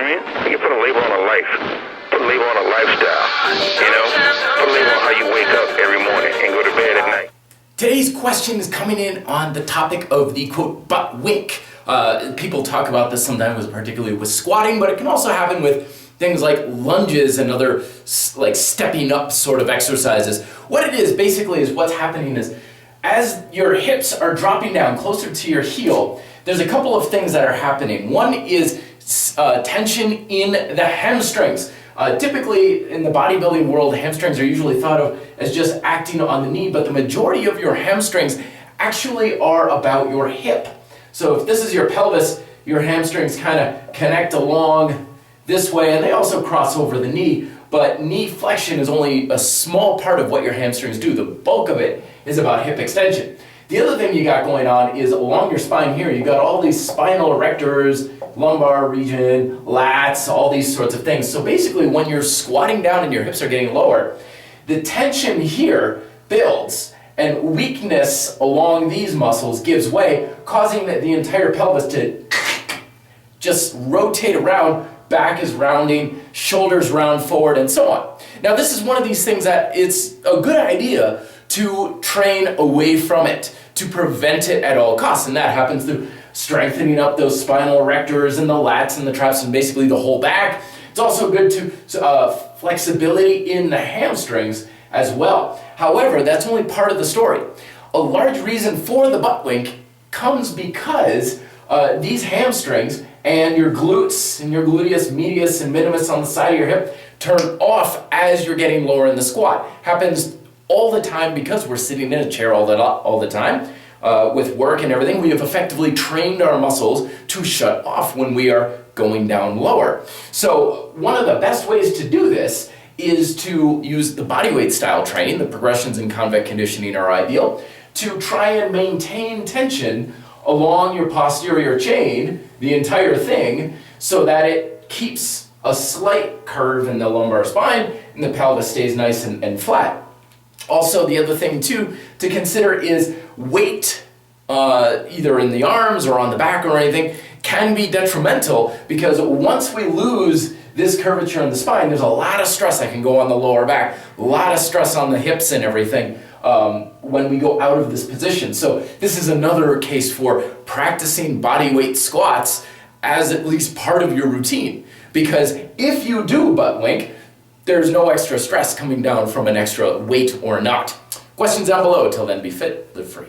I mean? You can put a label on a life, put a label on a lifestyle, you know? Put a label on how you wake up every morning and go to bed at night. Today's question is coming in on the topic of the quote butt wink. People talk about this sometimes, particularly with squatting, but it can also happen with things like lunges and other like stepping up sort of exercises. What it is basically is what's happening is as your hips are dropping down closer to your heel, there's a couple of things that are happening. One is tension in the hamstrings. Typically in the bodybuilding world, hamstrings are usually thought of as just acting on the knee, but the majority of your hamstrings actually are about your hip. So if this is your pelvis, your hamstrings kind of connect along this way, and they also cross over the knee, but knee flexion is only a small part of what your hamstrings do. The bulk of it is about hip extension. The other thing you got going on is along your spine here, you got all these spinal erectors, lumbar region, lats, all these sorts of things. So basically when you're squatting down and your hips are getting lower, the tension here builds and weakness along these muscles gives way, causing the entire pelvis to just rotate around, back is rounding, shoulders round forward, and so on. Now this is one of these things that it's a good idea to train away from it, to prevent it at all costs, and that happens through strengthening up those spinal erectors and the lats and the traps and basically the whole back. It's also good to flexibility in the hamstrings as well. However, that's only part of the story. A large reason for the butt wink comes because these hamstrings and your glutes and your gluteus medius and minimus on the side of your hip turn off as you're getting lower in the squat. Happens all the time because we're sitting in a chair all the time. With work and everything, we have effectively trained our muscles to shut off when we are going down lower. So one of the best ways to do this is to use the bodyweight style training. The progressions in convex conditioning are ideal to try and maintain tension along your posterior chain, the entire thing, so that it keeps a slight curve in the lumbar spine and the pelvis stays nice and flat. Also, the other thing too to consider is weight, either in the arms or on the back or anything, can be detrimental because once we lose this curvature in the spine, there's a lot of stress that can go on the lower back, a lot of stress on the hips and everything when we go out of this position. So this is another case for practicing body weight squats as at least part of your routine. Because if you do butt wink, there's no extra stress coming down from an extra weight or not. Questions down below. Till then, be fit, live free.